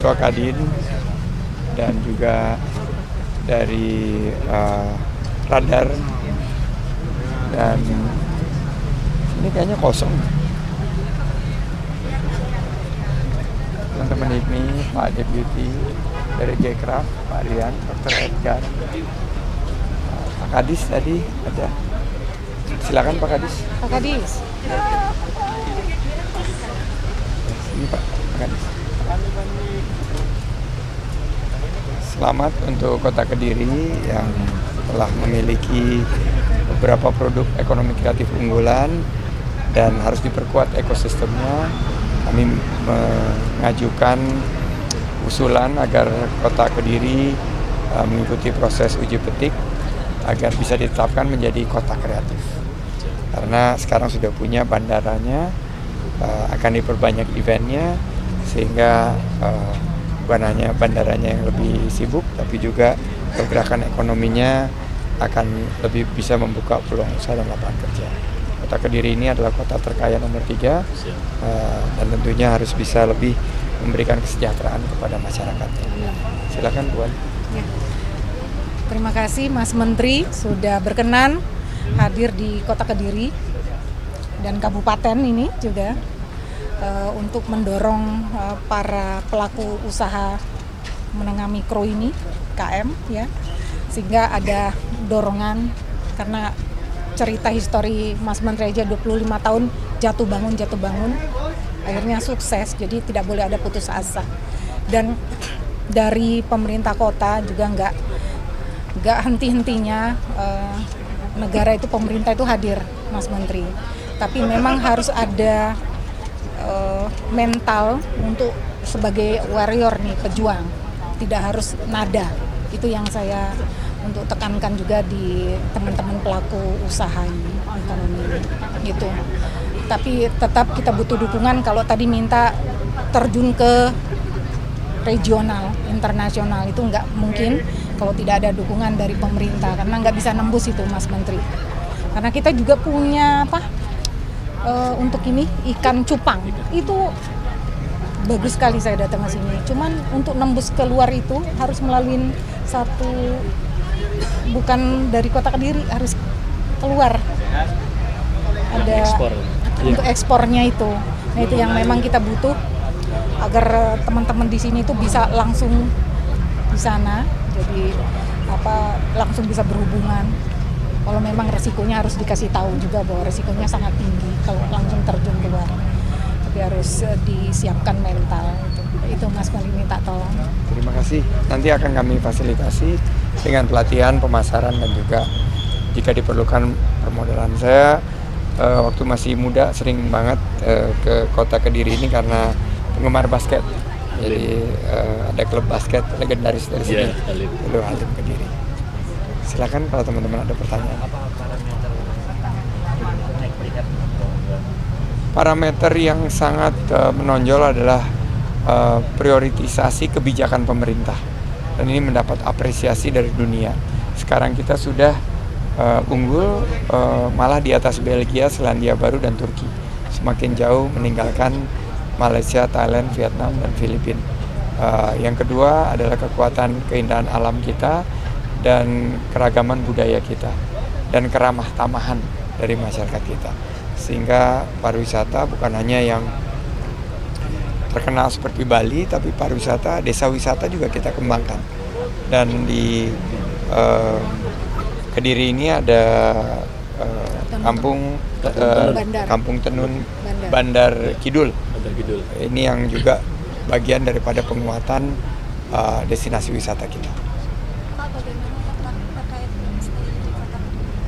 Kadin dan juga dari radar, dan ini kayaknya kosong. Teman-teman ini Pak Deputi dari Gcraft, Pak Rian, Dr. Edgar, Pak Kadis tadi ada. Silakan Pak Kadis. Pak Kadis. Ini Pak Kadis. Selamat untuk Kota Kediri yang telah memiliki beberapa produk ekonomi kreatif unggulan dan harus diperkuat ekosistemnya. Kami mengajukan usulan agar Kota Kediri mengikuti proses uji petik agar bisa ditetapkan menjadi kota kreatif. Karena sekarang sudah punya bandaranya, akan diperbanyak eventnya sehingga bukan hanya bandaranya yang lebih sibuk, tapi juga pergerakan ekonominya akan lebih bisa membuka peluang usaha dan lapangan kerja. Kota Kediri ini adalah kota terkaya nomor 3 dan tentunya harus bisa lebih memberikan kesejahteraan kepada masyarakatnya. Silakan Puan. Ya. Terima kasih Mas Menteri sudah berkenan hadir di Kota Kediri dan Kabupaten ini juga untuk mendorong para pelaku usaha menengah mikro ini, KM ya, sehingga ada dorongan karena cerita histori Mas Menteri aja 25 tahun jatuh bangun akhirnya sukses, jadi tidak boleh ada putus asa. Dan dari pemerintah kota juga nggak henti-hentinya negara itu, pemerintah itu hadir Mas Menteri, tapi memang harus ada mental untuk sebagai warrior nih, pejuang, tidak harus nada. Itu yang saya untuk tekankan juga di teman-teman pelaku usaha ekonomi gitu. Tapi tetap kita butuh dukungan. Kalau tadi minta terjun ke regional, internasional, itu nggak mungkin kalau tidak ada dukungan dari pemerintah, karena nggak bisa nembus itu Mas Menteri. Karena kita juga punya untuk ini ikan cupang itu bagus sekali, saya datang ke sini. Cuman untuk nembus keluar itu harus melalui satu, bukan dari Kota Kediri, harus keluar. Ada ekspor. Untuk ekspornya itu. Nah itu yang memang kita butuh agar teman-teman di sini itu bisa langsung di sana. Jadi langsung bisa berhubungan. Kalau memang resikonya harus dikasih tahu juga bahwa resikonya sangat tinggi kalau langsung terjun keluar. Tapi harus disiapkan mental. Itu Mas Menteri minta tolong. Terima kasih. Nanti akan kami fasilitasi dengan pelatihan, pemasaran, dan juga jika diperlukan permodalan. Saya waktu masih muda sering banget ke Kota Kediri ini karena penggemar basket. Jadi ada klub basket legendaris dari sini, dulu Halim Kediri. Silakan kalau teman-teman ada pertanyaan. Parameter yang sangat menonjol adalah prioritisasi kebijakan pemerintah, dan ini mendapat apresiasi dari dunia. Sekarang kita sudah unggul malah di atas Belgia, Selandia Baru, dan Turki. Semakin jauh meninggalkan Malaysia, Thailand, Vietnam, dan Filipina. Yang kedua adalah kekuatan keindahan alam kita dan keragaman budaya kita dan keramah tamahan dari masyarakat kita, sehingga pariwisata bukan hanya yang terkenal seperti Bali, tapi pariwisata, desa wisata juga kita kembangkan. Dan di Kediri ini ada Kampung Tenun Bandar Kidul. Ini yang juga bagian daripada penguatan destinasi wisata kita.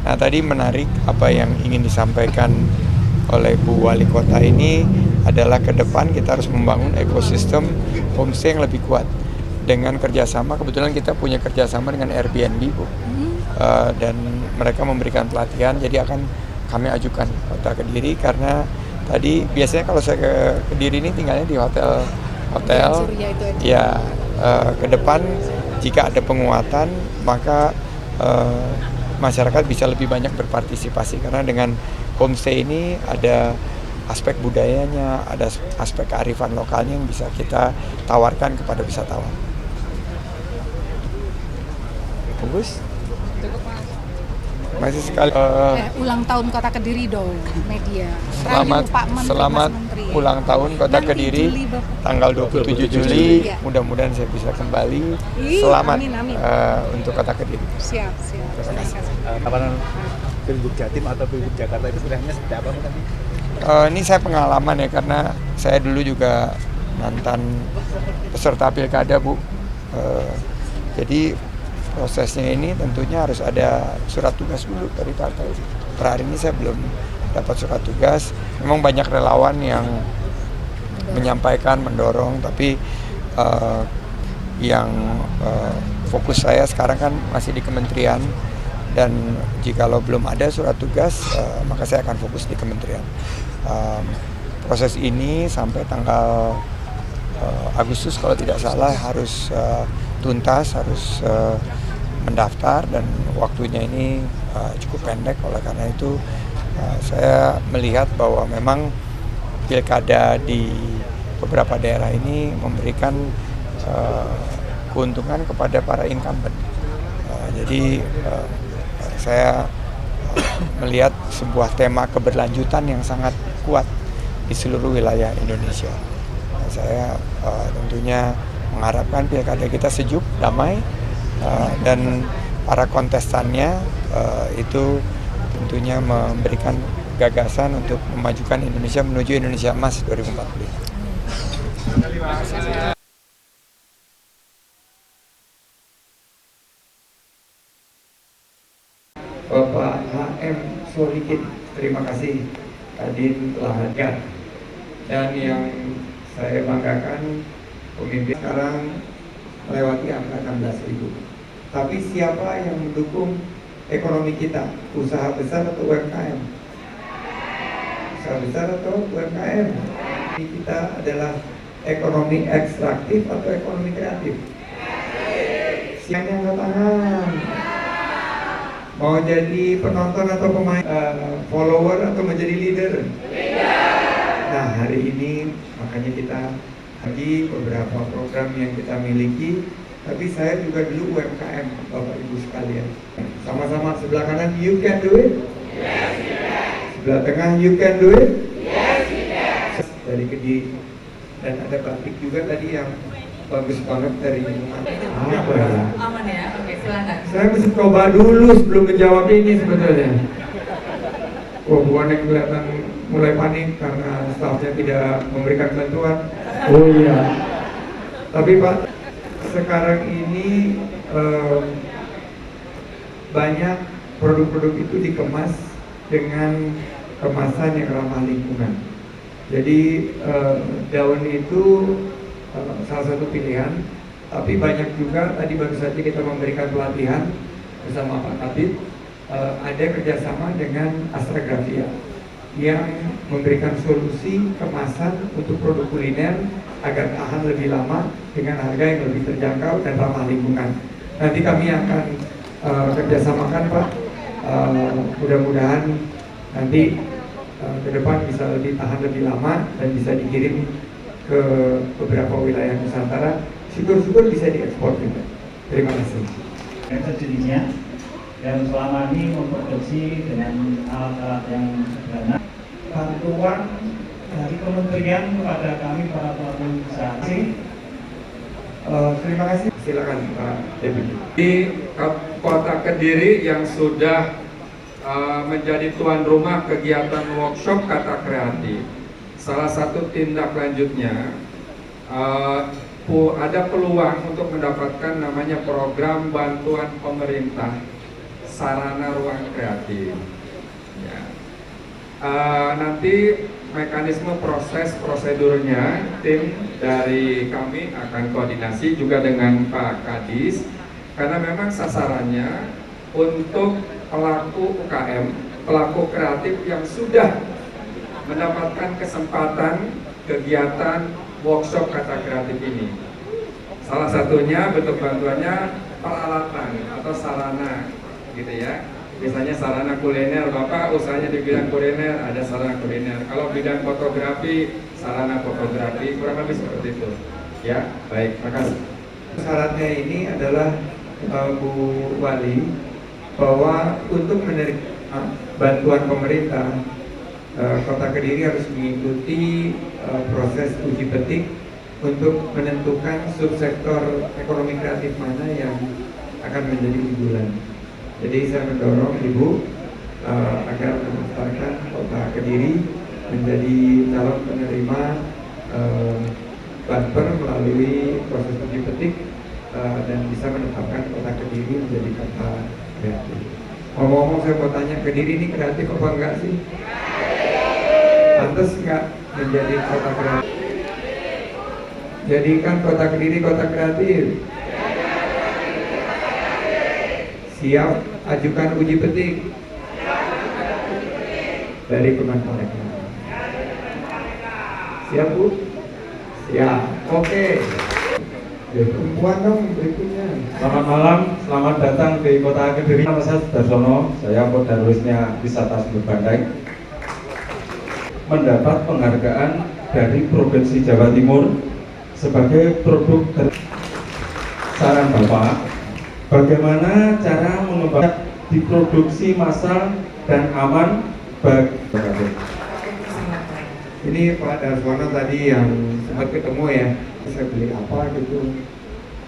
Nah tadi menarik apa yang ingin disampaikan oleh Bu Wali Kota ini adalah ke depan kita harus membangun ekosistem homestay yang lebih kuat dengan kerjasama. Kebetulan kita punya kerjasama dengan Airbnb, Bu, dan mereka memberikan pelatihan. Jadi akan kami ajukan Kota Kediri, karena tadi biasanya kalau saya ke Kediri ini tinggalnya di hotel. Ya, ke depan jika ada penguatan maka masyarakat bisa lebih banyak berpartisipasi, karena dengan homestay ini ada aspek budayanya, ada aspek kearifan lokalnya yang bisa kita tawarkan kepada wisatawan. Bagus. Masih sekali. Ulang tahun Kota Kediri dong, media. Selamat Pak Menteri, selamat Mas Menteri. ulang tahun Kota Nanti Kediri, Juli, Bapak. tanggal 27 Juli. Iya. Mudah-mudahan saya bisa kembali. Ih, Selamat amin. untuk Kota Kediri. Siap. Terima kasih. Kapan Pilgub Jatim atau Pilgub Jakarta itu pilihannya seperti apa nanti? Ini saya pengalaman ya, karena saya dulu juga mantan peserta pilkada, Bu. Jadi prosesnya ini tentunya harus ada surat tugas dulu dari partai. Per hari ini saya belum dapat surat tugas. Memang banyak relawan yang menyampaikan, mendorong, tapi yang fokus saya sekarang kan masih di kementerian, dan jikalau belum ada surat tugas, maka saya akan fokus di kementerian. Proses ini sampai tanggal Agustus kalau tidak salah harus tuntas, harus mendaftar, dan waktunya ini cukup pendek. Oleh karena itu saya melihat bahwa memang pilkada di beberapa daerah ini memberikan keuntungan kepada para incumbent. Jadi saya melihat sebuah tema keberlanjutan yang sangat kuat di seluruh wilayah Indonesia. Saya tentunya mengharapkan pilkada kita sejuk, damai, dan para kontestannya itu tentunya memberikan gagasan untuk memajukan Indonesia menuju Indonesia Emas 2045. Bapak HM Solikin, terima kasih Kadin telah hadir. Dan yang saya banggakan, pemimpin sekarang melewati angka 16.000. Tapi siapa yang mendukung ekonomi kita? Usaha besar atau UMKM? Usaha besar atau UMKM? Kita adalah ekonomi ekstraktif atau ekonomi kreatif? Siapa yang angkat tangan? Mau jadi penonton atau pemain, follower atau menjadi leader? Nah, hari ini makanya kita bagi beberapa program yang kita miliki. Tapi saya juga dulu UMKM, Bapak Ibu sekalian. Sama-sama, sebelah kanan, you can do it. Yes, you can. Sebelah tengah, you can do it. Yes, you can. Dari Kediri. Dan ada batik juga tadi yang bagus banget dari apa ya? Aman ya, oke silakan. Saya mesti coba dulu sebelum menjawab ini sebetulnya. Wah, bukan yang kelihatan mulai panik karena stafnya tidak memberikan bantuan. Oh iya. Tapi Pak, sekarang ini banyak produk-produk itu dikemas dengan kemasan yang ramah lingkungan. Jadi daun itu salah satu pilihan, tapi banyak juga tadi baru saja kita memberikan pelatihan bersama Pak Kabid, ada kerjasama dengan Astragrafia yang memberikan solusi kemasan untuk produk kuliner agar tahan lebih lama dengan harga yang lebih terjangkau dan ramah lingkungan. Nanti kami akan kerjasamakan Pak, mudah-mudahan nanti ke depan bisa lebih tahan lebih lama dan bisa dikirim ke beberapa wilayah Nusantara. Syukur-syukur bisa diekspor juga. Terima kasih. Sendirinya dan selama ini memproduksi dengan alat-alat yang sederhana. Bantuan dari kementerian kepada kami para pelaku usaha. Terima kasih. Silakan Pak Deputi. Di Kota Kediri yang sudah menjadi tuan rumah kegiatan workshop kata kreatif. Salah satu tindak lanjutnya ada peluang untuk mendapatkan namanya program bantuan pemerintah sarana ruang kreatif. Ya. Nanti mekanisme proses prosedurnya tim dari kami akan koordinasi juga dengan Pak Kadis, karena memang sasarannya untuk pelaku UKM, pelaku kreatif yang sudah mendapatkan kesempatan kegiatan workshop kata kreatif ini. Salah satunya bentuk bantuannya peralatan atau sarana, gitu ya. Misalnya sarana kuliner, Bapak usahanya di bidang kuliner, ada sarana kuliner. Kalau bidang fotografi, sarana fotografi, kurang lebih seperti itu. Ya, baik, makasih. Syaratnya ini adalah Bu Wali, bahwa untuk menerima bantuan pemerintah, Kota Kediri harus mengikuti proses uji petik untuk menentukan subsektor ekonomi kreatif mana yang akan menjadi unggulan. Jadi saya mendorong Ibu agar mendaftarkan Kota Kediri menjadi calon penerima Banper melalui proses uji petik dan bisa menetapkan Kota Kediri menjadi kota kreatif. Ngomong-ngomong, saya mau tanya, Kediri ini kreatif apa enggak sih? Pantes enggak menjadi kota kreatif? Jadikan Kota Kediri kota kreatif. Siap ajukan uji petik dari Kemenparekraf. Siap Bu? Siap. Oke. Perempuan dong berikutnya. Selamat malam, selamat datang di Kota Kediri. Nama saya Sudarsono, saya Kodarwisnya Wisata Sumber Bandeng. Mendapat penghargaan dari Provinsi Jawa Timur sebagai produk saran Bapak, bagaimana cara mengembangkan diproduksi massal dan aman bagi Ini Pak Darsono tadi yang sempat ketemu ya, saya beli apa gitu.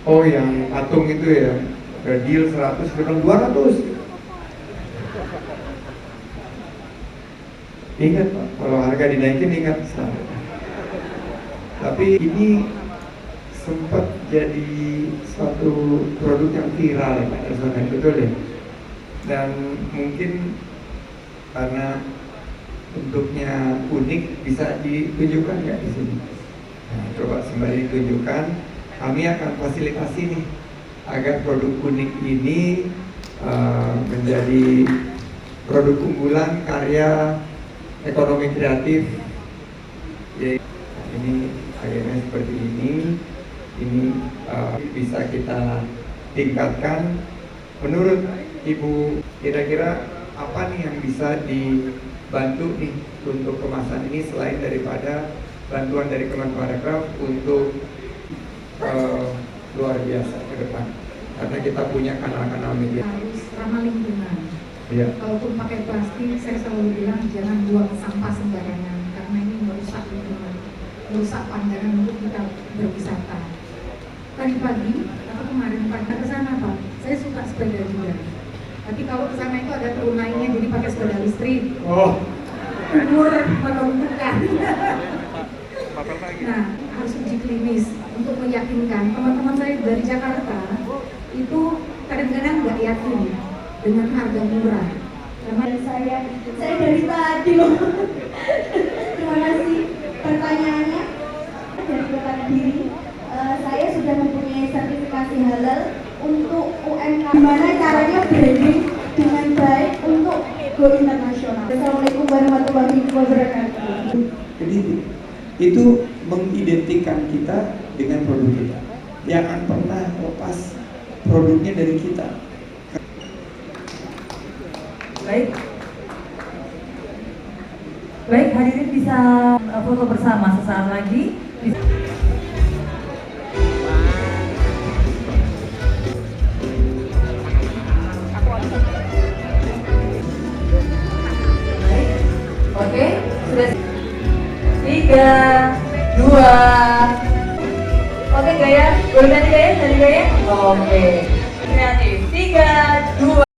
Oh yang patung itu ya, udah deal 100, bilang 200. Ingat Pak, kalau harga dinaikin ingat. Tapi ini sempat jadi suatu produk yang viral ya Pak Darsono, betul ya. Dan mungkin karena bentuknya unik, bisa ditunjukkan nggak di sini? Nah, coba sembari tunjukkan, kami akan fasilitasi nih agar produk unik ini menjadi produk unggulan karya ekonomi kreatif. Jadi, ini akhirnya seperti ini bisa kita tingkatkan. Menurut Ibu, kira-kira apa nih yang bisa dibantu nih untuk kemasan ini selain daripada bantuan dari Kemenparekraf untuk luar biasa ke depan, karena kita punya kanal-kanal media. Harus ramah lingkungan. Ya. Kalaupun pakai plastik, saya selalu bilang jangan buang sampah sembarangan karena ini merusak lingkungan, merusak pandangan untuk kita berwisata. Tadi pagi atau kemarin pagi ke sana Pak, saya suka sepeda juga. Tapi kalau ke sana itu ada turunannya, jadi pakai sepeda listrik. Oh. Umur menentukan. Nah, harus uji klinis untuk meyakinkan teman-teman saya dari Jakarta itu kadang-kadang nggak yakin dengan harga murah. Karena saya dari tadi loh. Terima kasih pertanyaannya. Dari Kota Kediri, saya sudah mempunyai sertifikasi halal untuk UMKM. Gimana caranya branding dengan baik untuk go internasional. Assalamualaikum warahmatullahi wabarakatuh. Jadi itu mengidentikan kita dengan produk kita. Jangan pernah lepas produknya dari kita. Baik, hadirin bisa foto bersama sesaat lagi. Oke, sudah 3, 2. Oke, gaya, boleh ganti gaya? Oke, kreatif. 3, 2.